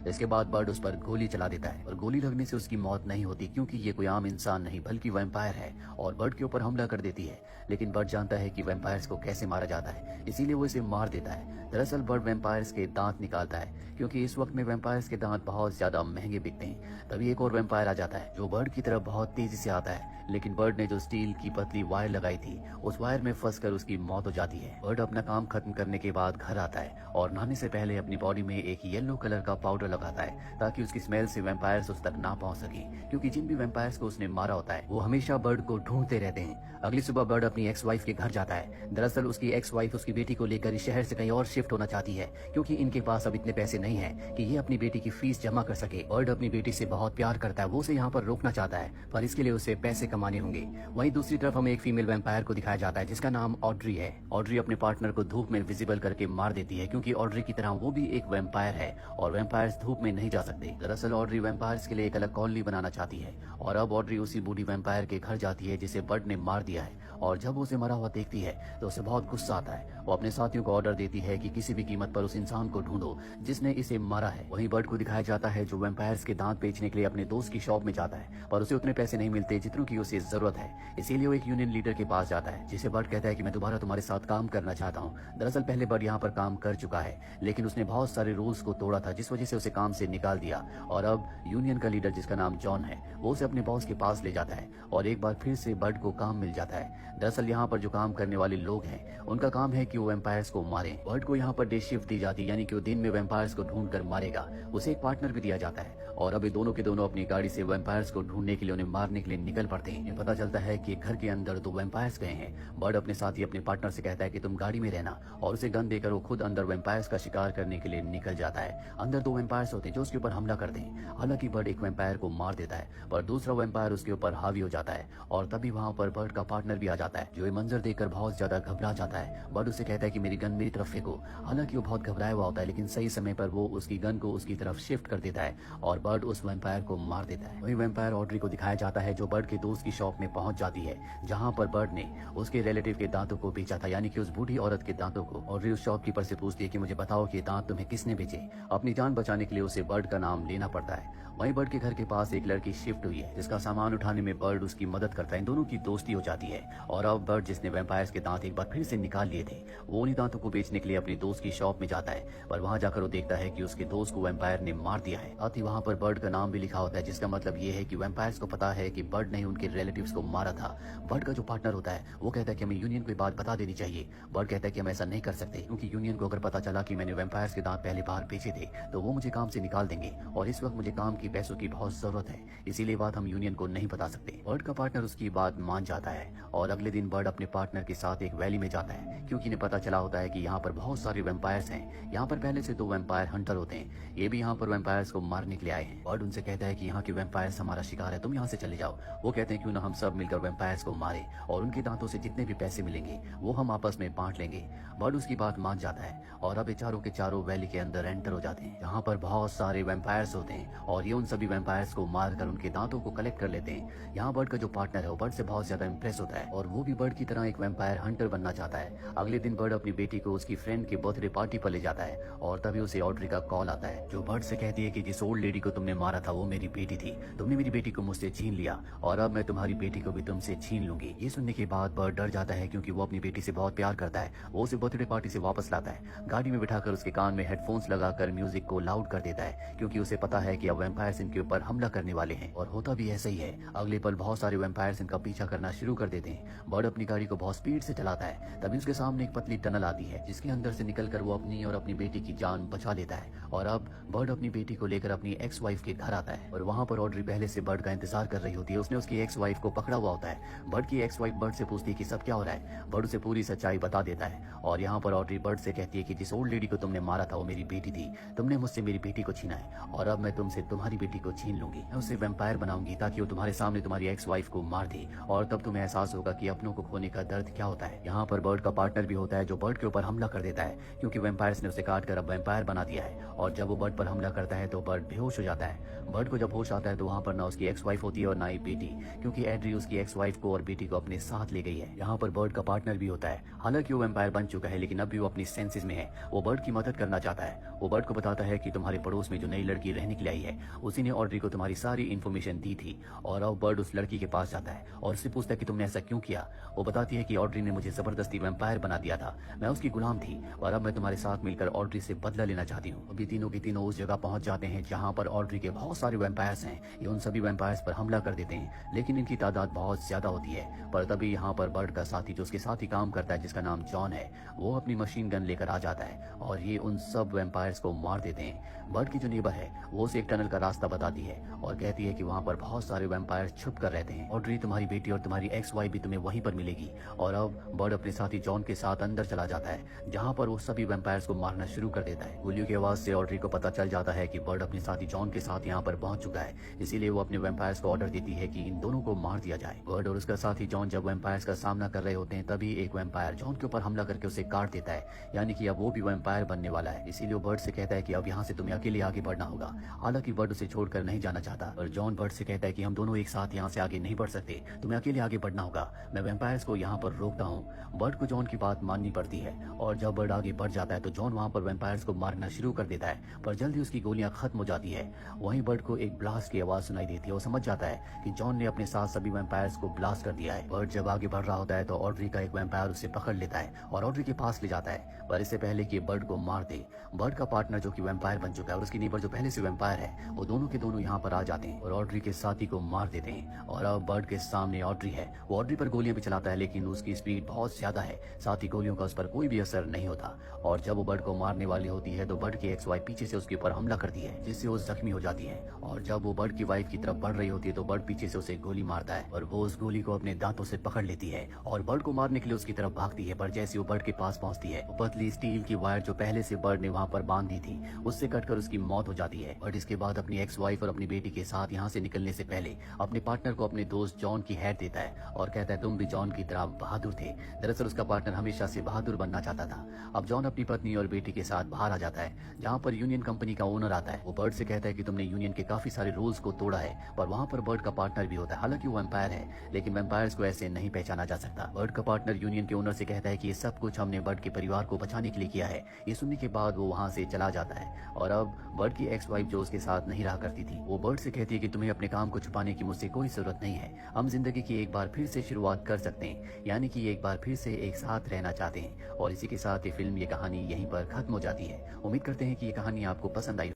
इसके बाद बर्ड उस पर गोली चला देता है और गोली लगने से उसकी मौत नहीं होती, क्योंकि ये कोई आम इंसान नहीं बल्कि वैम्पायर है और बर्ड के ऊपर हमला कर देती है। लेकिन बर्ड जानता है कि वैम्पायर्स को कैसे मारा जाता है, इसीलिए वो इसे मार देता है। दरअसल बर्ड वैम्पायर्स के दांत निकालता है, क्योंकि इस वक्त में वैम्पायर्स के दांत बहुत ज्यादा महंगे बिकते हैं। तभी एक और वैम्पायर आ जाता है जो बर्ड की तरफ बहुत तेजी से आता है, लेकिन बर्ड ने जो स्टील की पतली वायर लगाई थी उस वायर में फंसकर उसकी मौत हो जाती है। बर्ड अपना काम खत्म करने के बाद घर आता है और नहाने से पहले अपनी बॉडी में एक येलो कलर का पाउडर लगाता है, ताकि उसकी स्मेल से वैम्पायर्स उस तक ना पहुंच सके, क्योंकि जिन भी वैम्पायर्स को उसने मारा होता है वो हमेशा बर्ड को ढूंढते रहते हैं। अगली सुबह बर्ड अपनी एक्स वाइफ के घर जाता है। दरअसल उसकी एक्स वाइफ उसकी बेटी को लेकर इस शहर से कहीं और शिफ्ट होना चाहती है, क्योंकि इनके पास अब इतने पैसे नहीं है कि ये अपनी बेटी की फीस जमा कर सके। बर्ड अपनी बेटी से बहुत प्यार करता है, वो उसे यहाँ पर रोकना चाहता है, पर इसके लिए उसे पैसे कमाने होंगे। वहीं दूसरी तरफ हमें एक फीमेल वैम्पायर को दिखाया जाता है जिसका नाम ऑड्री है। ऑड्री अपने पार्टनर को धूप में विजिबल करके मार देती है, क्योंकि ऑड्री की तरह वो भी एक वैम्पायर है और वैम्पायर्स धूप में नहीं जा सकते। दरअसल ऑड्री वैम्पायर्स के लिए एक अलग कॉलोनी बनाना चाहती है और अब ऑड्री उसी बूढ़ी वैम्पायर के घर जाती है जिसे बर्ड ने मार दिया है। और जब उसे मरा हुआ देखती है तो उसे बहुत गुस्सा आता है। वो अपने साथियों को ऑर्डर देती है कि किसी भी कीमत पर उस इंसान को ढूंढो जिसने इसे मारा है। वहीं बर्ड को दिखाया जाता है जो वैम्पायर्स के दांत बेचने के लिए अपने दोस्त की शॉप में जाता है, पर उसे उतने पैसे नहीं मिलते जितनों की उसे जरूरत है। इसीलिए वो एक यूनियन लीडर के पास जाता है, जिसे बर्ड कहता है कि मैं दोबारा तुम्हारे साथ काम करना चाहता हूँ। दरअसल पहले बर्ड यहाँ पर काम कर चुका है, लेकिन उसने बहुत सारे रूल्स को तोड़ा था, जिस वजह से उसे काम से निकाल दिया। और अब यूनियन का लीडर जिसका नाम जॉन है वो उसे अपने बॉस के पास ले जाता है और एक बार फिर से बर्ड को काम मिल जाता है। दरअसल यहाँ पर जो काम करने वाले लोग हैं उनका काम है कि वो वैम्पायर्स को मारे। बर्ड को यहाँ पर डे शिफ्ट दी जाती है, यानी कि वो दिन में वैम्पायर्स को ढूंढ कर मारेगा। उसे एक पार्टनर भी दिया जाता है और अब ये दोनों के दोनों अपनी गाड़ी से वैम्पायर्स को ढूंढने के लिए उन्हें मारने के लिए निकल पड़ते हैं। पता चलता है कि घर के अंदर दो वैम्पायर्स गए हैं। बर्ड अपने साथ ही अपने पार्टनर से कहता है कि तुम गाड़ी में रहना, और उसे गन देकर वो खुद अंदर वैम्पायर्स का शिकार करने के लिए निकल जाता है। अंदर दो वैम्पायर्स होते हैं जो उसके ऊपर हमला करते हैं। हालांकि बर्ड एक वैम्पायर को मार देता है, पर दूसरा वैम्पायर उसके ऊपर हावी हो जाता है और तभी वहाँ पर बर्ड का पार्टनर भी आ जाता है, जो ये मंजर देखकर बहुत ज्यादा घबरा जाता है। बर्ड उसे कहता है कि मेरी गन मेरी तरफ फेंको। हालांकि वो बहुत घबराया हुआ होता है, लेकिन सही समय पर वो उसकी गन को उसकी तरफ शिफ्ट कर देता है और बर्ड उस वैम्पायर को मार देता है। वही वैम्पायर ऑड्री को दिखाया जाता है जो बर्ड के दोस्त की शॉप में पहुंच जाती है, जहां पर बर्ड ने उसके रिलेटिव के दांतों को बेचा था, यानी कि उस बूढ़ी औरत के दांतों को। ऑड्री उस शॉपकीपर से पूछती है कि मुझे बताओ कि दांत तुम्हें किसने बेचे। अपनी जान बचाने के लिए उसे बर्ड का नाम लेना पड़ता है। वहीं बर्ड के घर के पास एक लड़की शिफ्ट हुई है जिसका सामान उठाने में बर्ड उसकी मदद करता है। इन दोनों की दोस्ती हो जाती है और अब बर्ड जिसने वैम्पायर्स के दांत एक बार फिर से निकाल लिए थे, वो उन्हीं दांतों को बेचने के लिए अपनी दोस्त की शॉप में जाता है। पर वहां जाकर वो देखता है कि उसके दोस्त को वैम्पायर ने मार दिया है। साथ ही वहां पर बर्ड का नाम भी लिखा होता है, जिसका मतलब ये है कि वैम्पायर्स को पता है कि बर्ड ने उनके रिलेटिव्स को मारा था। बर्ड का जो पार्टनर होता है वो कहता है कि हमें यूनियन को ये बात बता देनी चाहिए। बर्ड कहता है कि हम ऐसा नहीं कर सकते, क्योंकि यूनियन को अगर पता चला कि मैंने वैम्पायर्स के दांत पहले बार बेचे थे तो वो मुझे काम से निकाल देंगे, और इस वक्त मुझे काम की पैसों की बहुत जरूरत है, इसीलिए बात हम यूनियन को नहीं बता सकते। बर्ड का पार्टनर उसकी बात मान जाता है और अगले दिन बर्ड अपने पार्टनर के साथ एक वैली में जाता है, क्योंकि इन्हें पता चला होता है कि यहाँ पर बहुत सारे वैम्पायर्स हैं। यहाँ पर पहले से दो वैम्पायर हंटर होते हैं, ये भी यहाँ पर वैम्पायर्स को मारने के लिए आए हैं। बर्ड उनसे कहता है कि यहाँ के वैम्पायर्स हमारा शिकार है, तुम यहाँ से चले जाओ। वो कहते हैं क्यों ना हम सब मिलकर वैम्पायर्स को मारे और उनके दांतों से जितने भी पैसे मिलेंगे वो हम आपस में बांट लेंगे। बर्ड उसकी बात मान जाता है और अब चारों के चारों वैली के अंदर एंटर हो जाते हैं, जहाँ पर बहुत सारे वैम्पायर्स होते हैं और ये उन सभी वैम्पायर्स को मारकर उनके दांतों को कलेक्ट कर लेते हैं। यहाँ बर्ड का जो पार्टनर है वो बर्ड से बहुत ज्यादा इंप्रेस होता है और वो भी बर्ड की तरह एक वैम्पायर हंटर बनना चाहता है। अगले दिन बर्ड अपनी बेटी को उसकी फ्रेंड के बर्थडे पार्टी पर ले जाता है और तभी उसे ऑड्री का कॉल आता है, जो बर्ड से कहती है कि जिस ओल्ड लेडी को तुमने मारा था वो मेरी बेटी थी, तुमने मेरी बेटी को मुझसे छीन लिया और अब मैं तुम्हारी बेटी को भी तुमसे छीन लूंगी। ये सुनने के बाद बर्ड डर जाता है, क्योंकि वो अपनी बेटी से बहुत प्यार करता है। वो उसे बर्थडे पार्टी से वापस लाता है, गाड़ी में बिठाकर उसके कान में हेडफोन्स लगाकर म्यूजिक को लाउड कर देता है, क्योंकि उसे पता है कि अब वैम्पायर्स इनके ऊपर हमला करने वाले हैं। और होता भी ऐसा ही है। अगले पल बहुत सारे वैम्पायर्स इनका पीछा करना शुरू कर देते हैं। बर्ड अपनी गाड़ी को बहुत स्पीड से चलाता है, तभी उसके सामने एक पतली टनल आती है, जिसके अंदर से निकलकर वो अपनी और अपनी बेटी की जान बचा लेता है। और अब बर्ड अपनी बेटी को लेकर अपनी एक्स वाइफ के घर आता है और वहाँ पर ऑड्री पहले से बर्ड का इंतजार कर रही होती है। उसने उसकी एक्स वाइफ को पकड़ा हुआ होता है। बर्ड की एक्स वाइफ बर्ड से पूछती है कि सब क्या हो रहा है। बर्ड उसे पूरी सच्चाई बता देता है और यहाँ पर ऑड्री बर्ड से कहती है कि जिस ओल्ड लेडी को तुमने मारा था वो मेरी बेटी थी, तुमने मुझसे मेरी बेटी को छीना है और अब मैं तुमसे तुम्हारी तुम्हारी बेटी को छीन लूंगी, मैं उसे वैम्पायर बनाऊंगी ताकि वो तुम्हारे सामने तुम्हारी एक्स वाइफ को मार दे, और तब तुम्हें एहसास होगा कि अपनों को खोने का दर्द क्या होता है। यहाँ पर बर्ड का पार्टनर भी होता है जो बर्ड के ऊपर हमला कर देता है, क्योंकि वैम्पायर्स ने उसे काट कर अब वैम्पायर बना दिया है। और जब वो बर्ड पर हमला करता है तो बर्ड बेहोश हो जाता है। बर्ड को जब होश आता है तो वहाँ पर ना उसकी एक्स वाइफ होती है और ना ही बेटी, क्योंकि एड्री उसकी एक्स वाइफ को और बेटी को अपने साथ ले गई है। यहाँ पर बर्ड का पार्टनर भी होता है, हालांकि वो वैम्पायर बन चुका है लेकिन अब भी वो अपनी सेंसेस में है। वो बर्ड की मदद करना चाहता है। वो बर्ड को बताता है कि तुम्हारे पड़ोस में जो नई लड़की रहने के लिए आई है उसी ने ऑड्री को तुम्हारी सारी इन्फॉर्मेशन दी थी। और अब बर्ड उस लड़की के पास जाता है और उससे पूछता है कि तुमने ऐसा क्यों किया। वो बताती है कि ऑड्री ने मुझे जबरदस्ती वैम्पायर बना दिया था, मैं उसकी गुलाम थी और अब मैं तुम्हारे साथ मिलकर ऑड्री से बदला लेना चाहती हूँ। अभी तीनों की तीनों उस जगह पहुंच जाते हैं जहाँ पर ऑड्री के बहुत सारे वैम्पायर्स हैं। ये उन सभी वैम्पायर्स पर हमला कर देते हैं, लेकिन इनकी तादाद बहुत ज्यादा होती है। पर तभी यहाँ पर बर्ड का साथी जो उसके साथ ही काम करता है, जिसका नाम जॉन है, वो अपनी मशीन गन लेकर आ जाता है और ये उन सब वैम्पायर्स को मार देते हैं। बर्ड की जो नेबर है वो उसे एक टनल का रास्ता बताती है और कहती है कि वहाँ पर बहुत सारे वैम्पायर्स छुप कर रहते हैं। ऑड्री, तुम्हारी बेटी और तुम्हारी एक्स वाइफ भी तुम्हें वहीं पर मिलेगी। और अब बर्ड अपने साथी जॉन के साथ अंदर चला जाता है, जहाँ पर वो सभी वैम्पायर्स को मारना शुरू कर देता है। गोलियों की आवाज से ऑड्री को पता चल जाता है कि बर्ड अपने साथी जॉन के साथ यहाँ पर पहुंच चुका है, इसीलिए वो अपने वैम्पायर्स को ऑर्डर देती है कि इन दोनों को मार दिया जाए। बर्ड और उसका साथी जॉन जब वैम्पायर्स का सामना कर रहे होते हैं तभी एक वैम्पायर जॉन के ऊपर हमला करके उसे काट देता है, यानी कि अब वो भी वैम्पायर बनने वाला है। इसीलिए वो बर्ड से कहता है कि अब यहाँ से तुम्हें अकेले आगे बढ़ना होगा। हालांकि बर्ड उसे छोड़कर नहीं जाना चाहता, और जॉन बर्ड से कहता है कि हम दोनों एक साथ यहाँ से आगे नहीं बढ़ सकते, तुम्हें अकेले आगे बढ़ना होगा, मैं वैम्पायर्स को यहाँ पर रोकता हूँ। बर्ड को जॉन की बात माननी पड़ती है और जब बर्ड आगे बढ़ जाता है तो जॉन वहाँ पर वैम्पायर्स को मारना शुरू कर देता है, पर जल्दी उसकी गोलियां खत्म हो जाती है। वहीं बर्ड को एक ब्लास्ट की आवाज सुनाई देती है। वो समझ जाता है कि जॉन ने अपने साथ सभी वैम्पायर्स को ब्लास्ट कर दिया है। बर्ड जब आगे बढ़ रहा होता है तो ऑड्री का एक वैम्पायर उसे पकड़ लेता है और ऑड्री के पास ले जाता है, पर इससे पहले कि बर्ड को मार दे, बर्ड का पार्टनर जो कि वैम्पायर बन चुका है और उसकी नेबर जो पहले से वैम्पायर है, वो दोनों के दोनों यहाँ पर आ जाते हैं और ऑड्री के साथी को मार देते हैं। और अब बर्ड के सामने ऑड्री है। वो ऑड्री पर गोलियां भी चलाता है लेकिन उसकी स्पीड बहुत ज्यादा है, साथ ही गोलियों का उस पर कोई भी असर नहीं होता। और जब वो बर्ड को मारने वाली होती है तो बर्ड की एक्स वाइफ पीछे से उसके ऊपर हमला करती है, जिससे वो जख्मी हो जाती है। और जब वो बर्ड की वाइफ की तरफ बढ़ रही होती है तो बर्ड पीछे से उसे गोली मारता है और वो उस गोली को अपने दांतों से पकड़ लेती है और बर्ड को मारने के लिए उसकी तरफ भागती है। पर जैसे वो बर्ड के पास पहुंचती है, वो पतली स्टील की वायर जो पहले से बर्ड ने वहां पर बांध दी थी उससे कटकर उसकी मौत हो जाती है। बट इसके बाद अपनी एक्स वाइफ और अपनी बेटी के साथ यहाँ से निकलने से पहले अपने पार्टनर को अपने दोस्त जॉन की हेड देता है और कहता है तुम भी जॉन की तरह बहादुर थे। दरअसल उसका पार्टनर हमेशा से बहादुर बनना चाहता था। अब जॉन अपनी पत्नी और बेटी के साथ बाहर आ जाता है, जहाँ पर यूनियन कंपनी का ओनर आता है। वो बर्ड से कहता है कि तुमने यूनियन के काफी सारे रूल्स को तोड़ा है, पर वहाँ पर बर्ड का पार्टनर भी होता है। हालांकि वो एम्पायर है लेकिन वैम्पायर्स को ऐसे नहीं पहचाना जा सकता। बर्ड का पार्टनर यूनियन के ओनर से कहता है कि ये सब कुछ हमने बर्ड के परिवार को बचाने के लिए किया है। ये सुनने के बाद वो वहाँ से चला जाता है और अब बर्ड की एक्स वाइफ जो उसके साथ नहीं रहा करती थी, वो बर्ड से कहती है कि तुम्हें अपने काम को छुपाने की मुझसे कोई जरूरत नहीं है। हम जिंदगी की एक बार फिर से शुरुआत कर सकते हैं, यानी कि एक बार फिर से एक साथ रहना चाहते हैं। और इसी के साथ ये फिल्म, ये कहानी यहीं पर खत्म हो जाती है। उम्मीद करते हैं कि ये कहानी आपको पसंद आई।